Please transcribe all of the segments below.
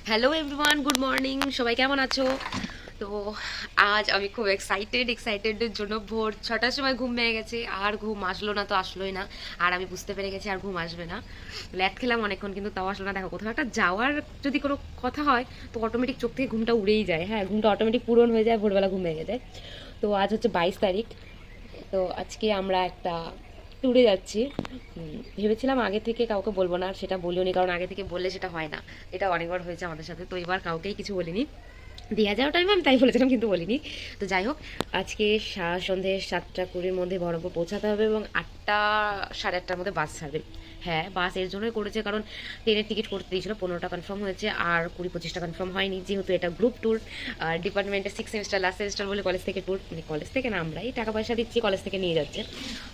Hello everyone, good morning. সবাই কেমন আছো? তো আজ আমি খুব এক্সাইটেডের জন্য ভোর 6টার সময় ঘুম ভেঙে গেছে। আর ঘুম আসলো না তো আসলোই না, আর আমি বুঝতে পেরে গেছি আর ঘুম আসবে না। ল্যাট খেলাম অনেকক্ষণ, কিন্তু তাও আসলো না। দেখো, কোথাও একটা যাওয়ার যদি কোনো কথা হয় তো অটোমেটিক চোখ থেকে ঘুমটা উড়েই যায়। হ্যাঁ, ঘুমটা অটোমেটিক পূরণ হয়ে যায়, ভোরবেলা ঘুম ভেঙে যায়। তো আজ হচ্ছে 22 তারিখ। তো আজকে আমরা একটা ট্যুরে যাচ্ছি। ভেবেছিলাম আগে থেকে কাউকে বলবো না, সেটা বলিও নি, কারণ আগে থেকে বললে সেটা হয় না। এটা অনেকবার হয়েছে আমাদের সাথে, তো এবার কাউকেই কিছু বলিনি। দেওয়া যাওয়ার টাইমে আমি তাই বলেছিলাম, কিন্তু বলিনি। তো যাই হোক, আজকে সন্ধ্যে 7টা-20-র মধ্যে বহরমপুর পৌঁছাতে হবে এবং 8টা সাড়ে 8টার মধ্যে বাস ছাড়বে। হ্যাঁ, বাস এর জন্যই করেছে কারণ ট্রেনের টিকিট করতে দিয়েছিল, 15টা কনফার্ম হয়েছে আর 20-25টা কনফার্ম হয়নি, যেহেতু এটা গ্রুপ ট্যুর। ডিপার্টমেন্টের 6 সেমিস্টার লাস্ট সেমিস্টার বলে কলেজ থেকে ট্যুর, মানে কলেজ থেকে না, আমরাই টাকা পয়সা দিচ্ছি, কলেজ থেকে নিয়ে যাচ্ছে।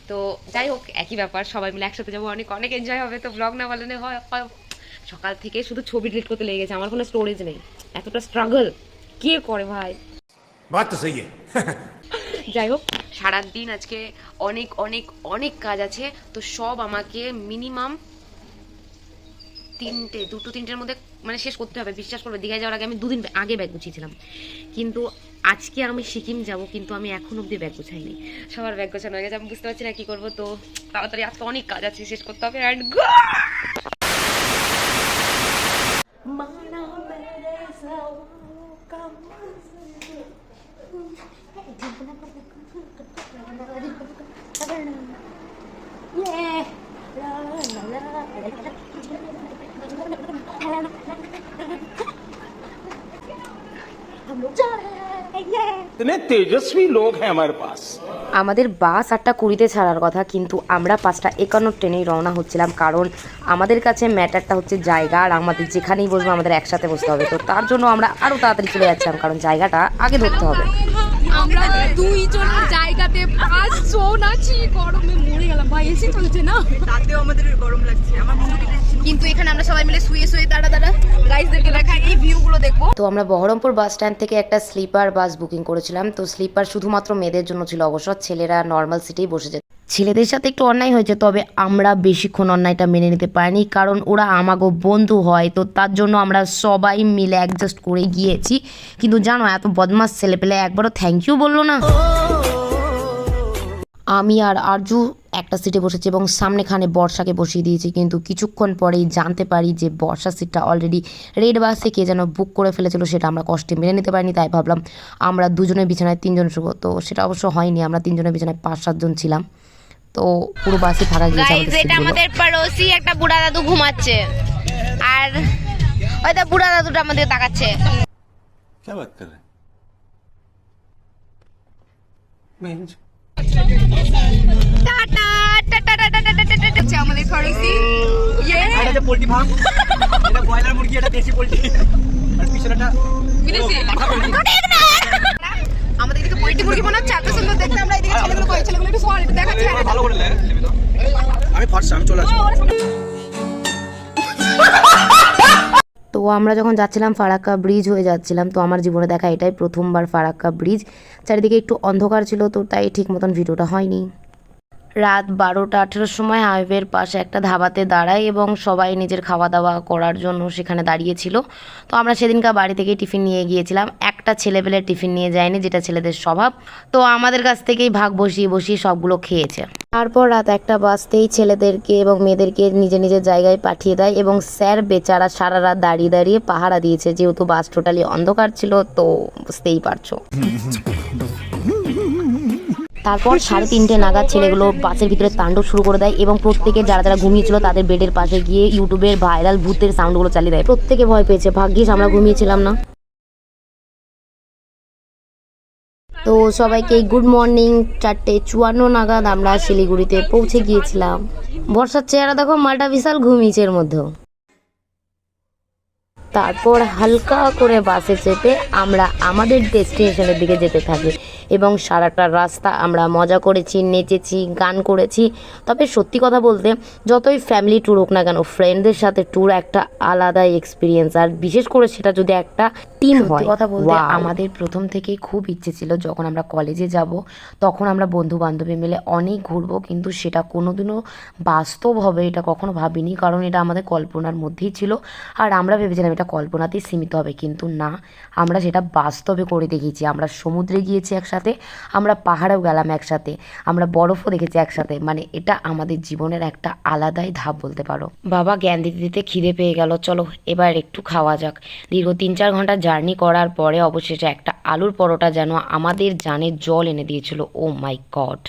তো যাই হোক, একই ব্যাপার, সবাই মিলে একসাথে যাবো, অনেক অনেক এনজয় হবে। তো ব্লগ না বানানো হয়, সকাল থেকে শুধু ছবি ডিলিট করতে লেগে গেছে, আমার কোনো স্টোরেজ নেই। এতটা স্ট্রাগল কে করে ভাই? बात तो सही है। যাই হোক, সারাদিন আজকে অনেক অনেক অনেক কাজ আছে। তো সব আমাকে মিনিমাম 2-3টের মধ্যে মানে শেষ করতে হবে। বিশ্বাস করবে, দীঘায় যাওয়ার আগে আমি 2 দিন আগে ব্যাগ গুছিয়েছিলাম, কিন্তু আজকে আমি সিকিম যাব, কিন্তু আমি এখন অব্দি ব্যাগ গুছাইনি। সবার ব্যাগ গোছানো হয়ে গেছে, আমি বুঝতে পারছি না কি করবো। তো তাড়াতাড়ি আজকে অনেক কাজ আছে, শেষ করতে হবে। অ্যান্ড इतने तेजस्वी लोग हैं हमारे पास। আমাদের বাস 8টা 20-তে ছাড়ার কথা, কিন্তু আমরা 5টা 51 ট্রেনেই রওনা হচ্ছিলাম, কারণ আমাদের কাছে ম্যাটারটা হচ্ছে জায়গা, আর আমাদের যেখানেই বসবো আমাদের একসাথে বসতে হবে। তো তার জন্য আমরা আরও তাড়াতাড়ি চলে যাচ্ছিলাম, কারণ জায়গাটা আগে ধরতে হবে। আমরা 2 জনের জায়গাতে 5 জন আছি, গরমে মরে গেলাম ভাই। এসি চলছে না, তাতেও আমাদের গরম লাগছে। আমার মুন্ডুটি কিন্তু এখানে আমরা সবাই মিলে শুয়ে দাঁড়া গাইসদেরকে দেখাই, এই ভিউগুলো দেখবো। তো আমরা বহরমপুর বাস স্ট্যান্ড থেকে একটা স্লিপার বাস বুকিং করেছিলাম। তো স্লিপার শুধুমাত্র মেয়েদের জন্য ছিল, অবশ্য ছেলেরা নর্মাল সিটেই বসে যেত। ছেলেদের সাথে একটু অন্যায় হয়েছে, তবে আমরা বেশিক্ষণ অন্যায়টা মেনে নিতে পারিনি, কারণ ওরা আমাগো বন্ধু হয়। তো তার জন্য আমরা সবাই মিলে অ্যাডজাস্ট করে গিয়েছি। কিন্তু জানো, এত বদমাস ছেলে পেলে একবারও থ্যাংক ইউ বললো না। আমি আর আরজু একটা সিটে বসেছি এবং সামনেখানে বর্ষাকে বসিয়ে দিয়েছি, কিন্তু কিছুক্ষণ পরেই জানতে পারি যে বর্ষার সিটটা অলরেডি রেড বাসে কে যেন বুক করে ফেলেছিল। সেটা আমরা কষ্টে মেনে নিতে পারিনি, তাই ভাবলাম আমরা 2জনের বিছানায় 3জন শুবো। তো সেটা অবশ্য হয়নি, আমরা 3জনের বিছানায় 5-7 জন ছিলাম। তো পুরো বাসে ফাঁকা গিয়েছে। এটা আমাদের পড়োসি একটা বুড়া দাদু ঘুমাচ্ছে, আর ওইটা বুড়া দাদুটা আমাদের তাকাচ্ছে। क्या बात कर रहे हैं? Tata tata tata tata tata. আমাদের পড়োসি এটা পোল্ট্রি ফার্ম, এটা ব্রয়লার মুরগি, এটা দেশি পোল্ট্রি, আর পিছনেটা বিদেশি। আমাদের এদিকে পোল্ট্রি মুরগি বানাচ্ছে, এত সুন্দর দেখতে। আমরা এদিকে ছেলেগুলো কই, ছেলেগুলো একটু সর, একটু দেখাচ্ছি। ভালো করে লে। আমি ফার্স্ট, আমি চলে আসবো। তো আমরা যখন যাচ্ছিলাম ফারাক্কা ব্রিজ হয়ে যাচ্ছিলাম, তো আমার জীবনে দেখা এটাই প্রথমবার ফারাক্কা ব্রিজ। চারিদিকে একটু অন্ধকার ছিল, তো তাই ঠিক মতন ভিডিওটা হয়নি। রাত 12টা 18-র সময় হাইওয়ের পাশে একটা ধাবাতে দাঁড়াই এবং সবাই নিজের খাওয়া দাওয়া করার জন্য সেখানে দাঁড়িয়েছিল। তো আমরা সেদিনকার বাড়ি থেকে টিফিন নিয়ে গিয়েছিলাম। একটা ছেলেপেলে টিফিন নিয়ে যায়নি, যেটা ছেলেদের স্বভাব। তো আমাদের কাছ থেকেই ভাগ বসিয়ে বসিয়ে সবগুলো খেয়েছে। তারপর রাত 1টা বাজতেই ছেলেদেরকে এবং মেয়েদেরকে নিজের নিজের জায়গায় পাঠিয়ে দেয়, এবং স্যার বেচারা সারা রাত দাঁড়িয়ে দাঁড়িয়ে পাহারা দিয়েছে, যেহেতু বাস টোটালি অন্ধকার ছিল। তো বুঝতেই পারছো। তারপর 3:30 নাগাদ ছেলেগুলো বাসের ভিতরে তাণ্ডব শুরু করে দেয়, এবং প্রত্যেকে যারা যারা ঘুমিয়েছিল তাদের বেডের পাশে গিয়ে ইউটিউবের ভাইরাল ভূতের সাউন্ডগুলো চালিয়ে দেয়। প্রত্যেকে ভয় পেয়েছে, ভাগ্যিস আমরা ঘুমিয়েছিলাম না। তো সবাইকে গুড মর্নিং। 4:54 নাগাদ আমরা শিলিগুড়িতে পৌঁছে গিয়েছিলাম। বর্ষার চেহারা দেখো, মালটা বিশাল ঘুমিয়েছে এর মধ্যেও। তারপর হালকা করে বাসে চেপে আমরা আমাদের ডেস্টিনেশনের দিকে যেতে থাকি, এবং সারাটা রাস্তা আমরা মজা করেছি, নেচেছি, গান করেছি। তবে সত্যি কথা বলতে, যতই ফ্যামিলি ট্যুর হোক না কেন, ফ্রেন্ডদের সাথে ট্যুর একটা আলাদাই এক্সপিরিয়েন্স, আর বিশেষ করে সেটা যদি একটা টিম হয়। কথা বলতে আমাদের প্রথম থেকেই খুব ইচ্ছে ছিল যখন আমরা কলেজে যাব তখন আমরা বন্ধু বান্ধবী মিলে অনেক ঘুরবো, কিন্তু সেটা কোনোদিনও বাস্তব হবে এটা কখনো ভাবিনি, কারণ এটা আমাদের কল্পনার মধ্যেই ছিল। আর আমরা ভেবেছিলাম এটা একটা কল্পনাতেই সীমিত হবে, কিন্তু না, আমরা সেটা বাস্তবে করে দেখিয়েছি। আমরা সমুদ্রে গিয়েছি একসাথে, আমরা পাহাড়েও গেলাম একসাথে, আমরা বরফও দেখেছি একসাথে। মানে এটা আমাদের জীবনের একটা আলাদাই ধাপ বলতে পারো। বাবা জ্ঞান দিতে দিতে খিদে পেয়ে গেল, চলো এবার একটু খাওয়া যাক। দীর্ঘ 3-4 ঘন্টা জার্নি করার পরে অবশেষে একটা আলুর পরোটা যেন আমাদের জানে জল এনে দিয়েছিল। ও মাই গড।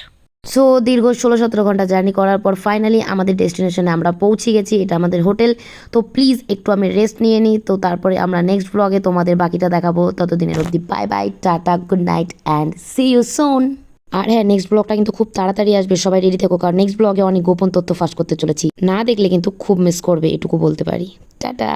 সো দীর্ঘ 16-17 ঘন্টা জার্নি করার পর ফাইনালি আমাদের ডেস্টিনেশনে আমরা পৌঁছে গেছি। এটা আমাদের হোটেল। তো প্লিজ একটু আমি রেস্ট নিয়ে নিই, তো তারপরে আমরা নেক্সট ব্লগে তোমাদের বাকিটা দেখাবো। ততদিনের অবধি bye bye, tata, good night and see you soon. আর হ্যাঁ, নেক্সট ব্লগটা কিন্তু খুব তাড়াতাড়ি আসবে, সবাই রেডি থেকো, কারণ নেক্সট ব্লগে অনেক গোপন তথ্য ফাঁস করতে চলেছি। না দেখলে কিন্তু খুব মিস করবে, এটুকু বলতে পারি। টাটা।